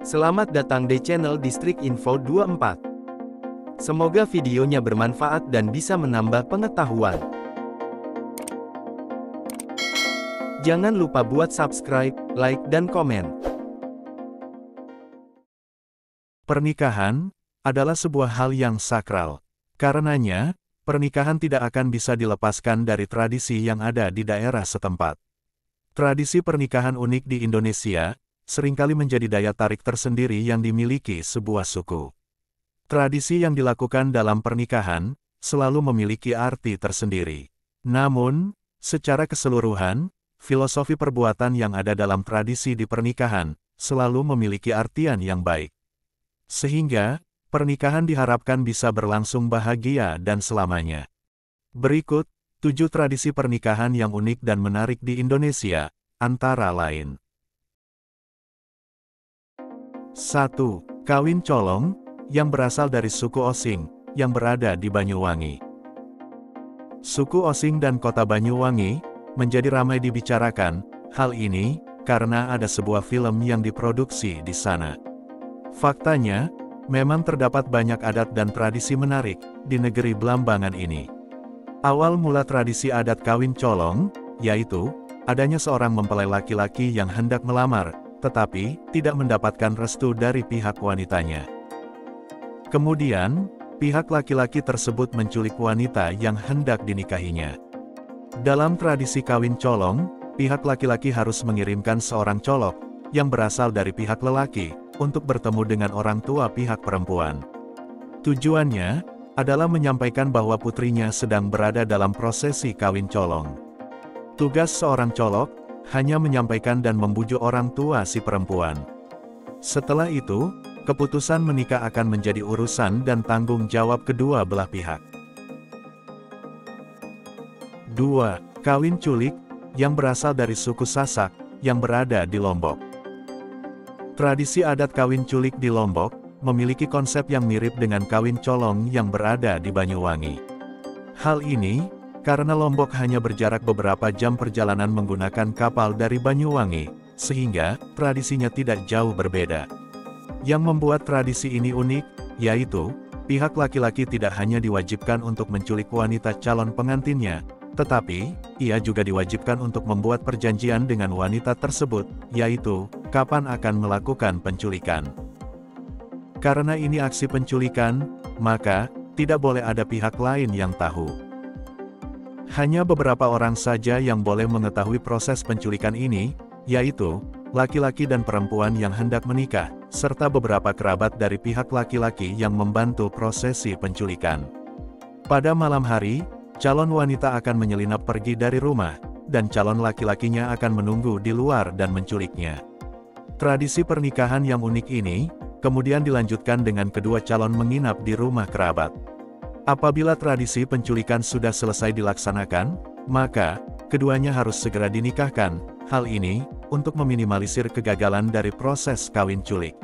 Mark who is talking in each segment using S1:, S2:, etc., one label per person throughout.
S1: Selamat datang di channel Distrik Info 24. Semoga videonya bermanfaat dan bisa menambah pengetahuan. Jangan lupa buat subscribe, like, dan komen.
S2: Pernikahan adalah sebuah hal yang sakral. Karenanya, pernikahan tidak akan bisa dilepaskan dari tradisi yang ada di daerah setempat. Tradisi pernikahan unik di Indonesia seringkali menjadi daya tarik tersendiri yang dimiliki sebuah suku. Tradisi yang dilakukan dalam pernikahan selalu memiliki arti tersendiri. Namun, secara keseluruhan, filosofi perbuatan yang ada dalam tradisi di pernikahan selalu memiliki artian yang baik. Sehingga, pernikahan diharapkan bisa berlangsung bahagia dan selamanya. Berikut, 7 tradisi pernikahan yang unik dan menarik di Indonesia, antara lain. 1. Kawin colong, yang berasal dari suku Osing, yang berada di Banyuwangi. Suku Osing dan kota Banyuwangi menjadi ramai dibicarakan. Hal ini karena ada sebuah film yang diproduksi di sana. Faktanya, memang terdapat banyak adat dan tradisi menarik di negeri Blambangan ini. Awal mula tradisi adat kawin colong, yaitu adanya seorang mempelai laki-laki yang hendak melamar, tetapi tidak mendapatkan restu dari pihak wanitanya. Kemudian, pihak laki-laki tersebut menculik wanita yang hendak dinikahinya. Dalam tradisi kawin colong, pihak laki-laki harus mengirimkan seorang colok yang berasal dari pihak lelaki untuk bertemu dengan orang tua pihak perempuan. Tujuannya adalah menyampaikan bahwa putrinya sedang berada dalam prosesi kawin colong. Tugas seorang colok hanya menyampaikan dan membujuk orang tua si perempuan. Setelah itu, keputusan menikah akan menjadi urusan dan tanggung jawab kedua belah pihak. 2. Kawin culik, yang berasal dari suku Sasak, yang berada di Lombok. Tradisi adat kawin culik di Lombok memiliki konsep yang mirip dengan kawin colong yang berada di Banyuwangi. Hal ini karena Lombok hanya berjarak beberapa jam perjalanan menggunakan kapal dari Banyuwangi, sehingga tradisinya tidak jauh berbeda. Yang membuat tradisi ini unik, yaitu pihak laki-laki tidak hanya diwajibkan untuk menculik wanita calon pengantinnya, tetapi ia juga diwajibkan untuk membuat perjanjian dengan wanita tersebut, yaitu kapan akan melakukan penculikan. Karena ini aksi penculikan, maka tidak boleh ada pihak lain yang tahu. Hanya beberapa orang saja yang boleh mengetahui proses penculikan ini, yaitu laki-laki dan perempuan yang hendak menikah, serta beberapa kerabat dari pihak laki-laki yang membantu prosesi penculikan. Pada malam hari, calon wanita akan menyelinap pergi dari rumah, dan calon laki-lakinya akan menunggu di luar dan menculiknya. Tradisi pernikahan yang unik ini kemudian dilanjutkan dengan kedua calon menginap di rumah kerabat. Apabila tradisi penculikan sudah selesai dilaksanakan, maka keduanya harus segera dinikahkan. Hal ini untuk meminimalisir kegagalan dari proses kawin culik.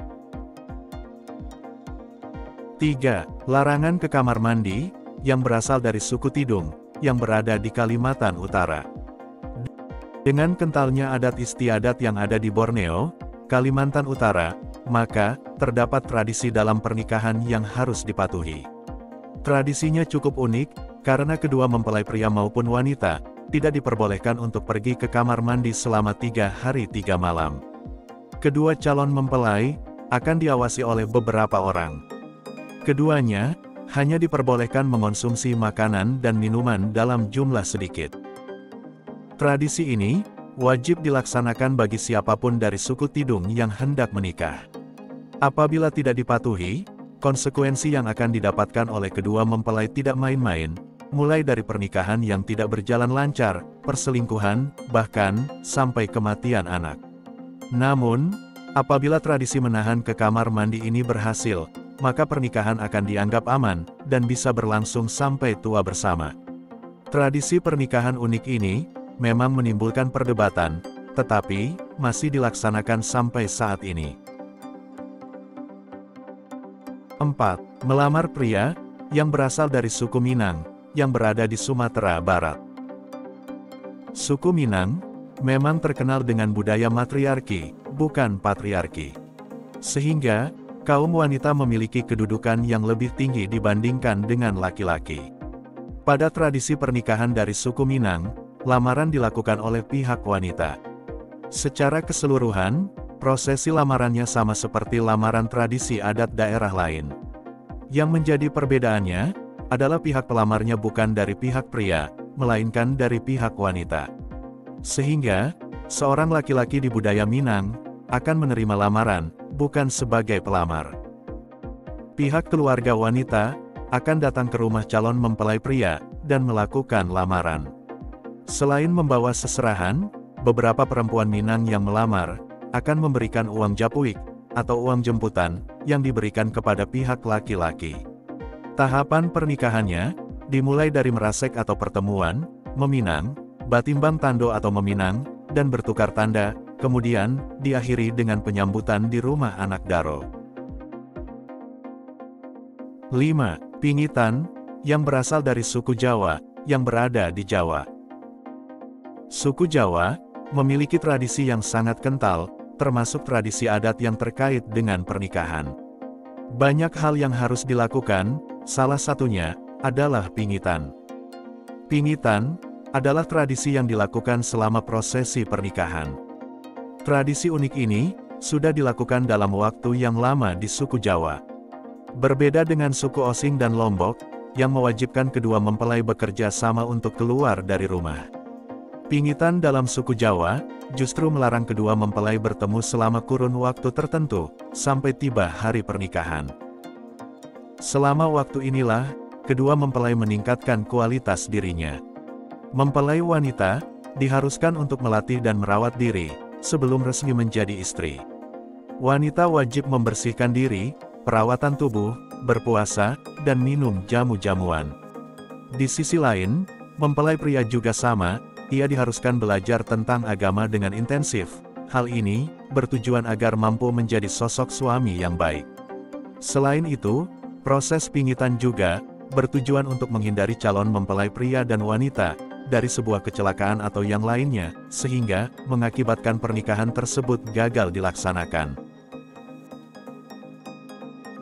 S2: 3. Larangan ke kamar mandi, yang berasal dari suku Tidung, yang berada di Kalimantan Utara. Dengan kentalnya adat istiadat yang ada di Borneo, Kalimantan Utara, maka terdapat tradisi dalam pernikahan yang harus dipatuhi. Tradisinya cukup unik, karena kedua mempelai pria maupun wanita tidak diperbolehkan untuk pergi ke kamar mandi selama 3 hari 3 malam. Kedua calon mempelai akan diawasi oleh beberapa orang. Keduanya hanya diperbolehkan mengonsumsi makanan dan minuman dalam jumlah sedikit. Tradisi ini wajib dilaksanakan bagi siapapun dari suku Tidung yang hendak menikah. Apabila tidak dipatuhi, konsekuensi yang akan didapatkan oleh kedua mempelai tidak main-main, mulai dari pernikahan yang tidak berjalan lancar, perselingkuhan, bahkan sampai kematian anak. Namun, apabila tradisi menahan ke kamar mandi ini berhasil, maka pernikahan akan dianggap aman dan bisa berlangsung sampai tua bersama. Tradisi pernikahan unik ini memang menimbulkan perdebatan, tetapi masih dilaksanakan sampai saat ini. 4. Melamar pria, yang berasal dari suku Minang, yang berada di Sumatera Barat. Suku Minang memang terkenal dengan budaya matriarki, bukan patriarki. Sehingga, kaum wanita memiliki kedudukan yang lebih tinggi dibandingkan dengan laki-laki. Pada tradisi pernikahan dari suku Minang, lamaran dilakukan oleh pihak wanita. Secara keseluruhan, prosesi lamarannya sama seperti lamaran tradisi adat daerah lain. Yang menjadi perbedaannya, adalah pihak pelamarnya bukan dari pihak pria, melainkan dari pihak wanita. Sehingga, seorang laki-laki di budaya Minang, akan menerima lamaran, bukan sebagai pelamar. Pihak keluarga wanita, akan datang ke rumah calon mempelai pria, dan melakukan lamaran. Selain membawa seserahan, beberapa perempuan Minang yang melamar, akan memberikan uang japuik, atau uang jemputan, yang diberikan kepada pihak laki-laki. Tahapan pernikahannya, dimulai dari merasek atau pertemuan, meminang, batimbang tando atau meminang, dan bertukar tanda, kemudian, diakhiri dengan penyambutan di rumah anak daro. 5. Pingitan, yang berasal dari suku Jawa, yang berada di Jawa. Suku Jawa, memiliki tradisi yang sangat kental, termasuk tradisi adat yang terkait dengan pernikahan. Banyak hal yang harus dilakukan, salah satunya, adalah pingitan. Pingitan, adalah tradisi yang dilakukan selama prosesi pernikahan. Tradisi unik ini, sudah dilakukan dalam waktu yang lama di suku Jawa. Berbeda dengan suku Osing dan Lombok, yang mewajibkan kedua mempelai bekerja sama untuk keluar dari rumah. Pingitan dalam suku Jawa, justru melarang kedua mempelai bertemu selama kurun waktu tertentu, sampai tiba hari pernikahan. Selama waktu inilah, kedua mempelai meningkatkan kualitas dirinya. Mempelai wanita, diharuskan untuk melatih dan merawat diri, sebelum resmi menjadi istri. Wanita wajib membersihkan diri, perawatan tubuh, berpuasa, dan minum jamu-jamuan. Di sisi lain, mempelai pria juga sama, ia diharuskan belajar tentang agama dengan intensif. Hal ini, bertujuan agar mampu menjadi sosok suami yang baik. Selain itu, proses pingitan juga, bertujuan untuk menghindari calon mempelai pria dan wanita, dari sebuah kecelakaan atau yang lainnya, sehingga, mengakibatkan pernikahan tersebut gagal dilaksanakan.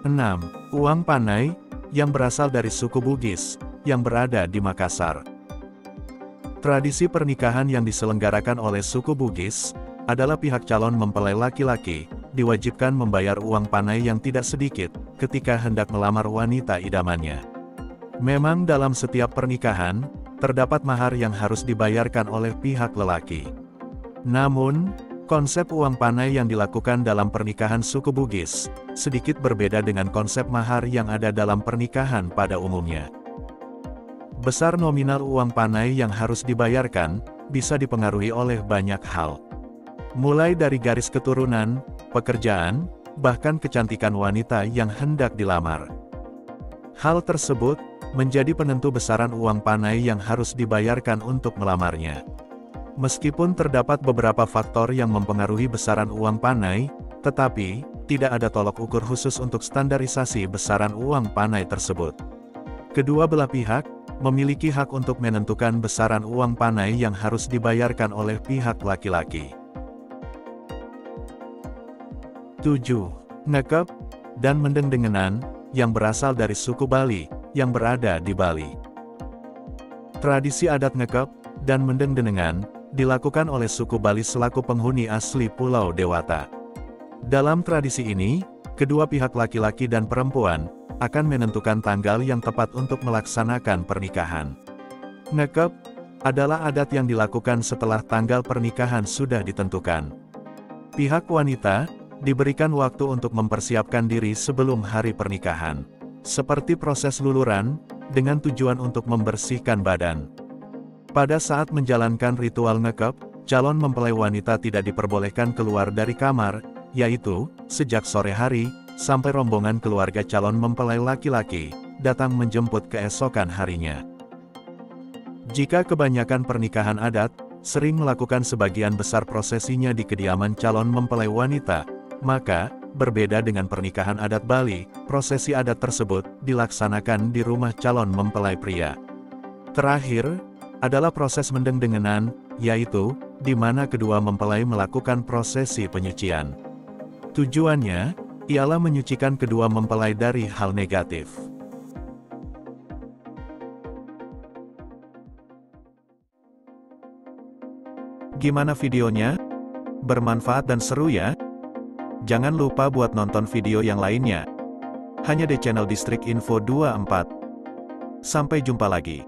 S2: 6. Uang panai, yang berasal dari suku Bugis, yang berada di Makassar. Tradisi pernikahan yang diselenggarakan oleh suku Bugis, adalah pihak calon mempelai laki-laki, diwajibkan membayar uang panai yang tidak sedikit, ketika hendak melamar wanita idamannya. Memang dalam setiap pernikahan, terdapat mahar yang harus dibayarkan oleh pihak lelaki. Namun, konsep uang panai yang dilakukan dalam pernikahan suku Bugis, sedikit berbeda dengan konsep mahar yang ada dalam pernikahan pada umumnya. Besar nominal uang panai yang harus dibayarkan, bisa dipengaruhi oleh banyak hal. Mulai dari garis keturunan, pekerjaan, bahkan kecantikan wanita yang hendak dilamar. Hal tersebut, menjadi penentu besaran uang panai yang harus dibayarkan untuk melamarnya. Meskipun terdapat beberapa faktor yang mempengaruhi besaran uang panai, tetapi, tidak ada tolok ukur khusus untuk standarisasi besaran uang panai tersebut. Kedua belah pihak, memiliki hak untuk menentukan besaran uang panai yang harus dibayarkan oleh pihak laki-laki. 7. Ngekep, dan mendeng-dengenan, yang berasal dari suku Bali, yang berada di Bali. Tradisi adat ngekep, dan mendeng-denengan, dilakukan oleh suku Bali selaku penghuni asli Pulau Dewata. Dalam tradisi ini, kedua pihak laki-laki dan perempuan, akan menentukan tanggal yang tepat untuk melaksanakan pernikahan. Ngekep, adalah adat yang dilakukan setelah tanggal pernikahan sudah ditentukan. Pihak wanita, diberikan waktu untuk mempersiapkan diri sebelum hari pernikahan. Seperti proses luluran, dengan tujuan untuk membersihkan badan. Pada saat menjalankan ritual ngekep, calon mempelai wanita tidak diperbolehkan keluar dari kamar, yaitu, sejak sore hari, sampai rombongan keluarga calon mempelai laki-laki, datang menjemput keesokan harinya. Jika kebanyakan pernikahan adat, sering melakukan sebagian besar prosesinya di kediaman calon mempelai wanita, maka, berbeda dengan pernikahan adat Bali, prosesi adat tersebut dilaksanakan di rumah calon mempelai pria. Terakhir, adalah proses mendeng-dengenan, yaitu, di mana kedua mempelai melakukan prosesi penyucian. Tujuannya, Ialah menyucikan kedua mempelai dari hal negatif. Gimana videonya? Bermanfaat dan seru ya? Jangan lupa buat nonton video yang lainnya. Hanya di channel Distrik Info 24. Sampai jumpa lagi.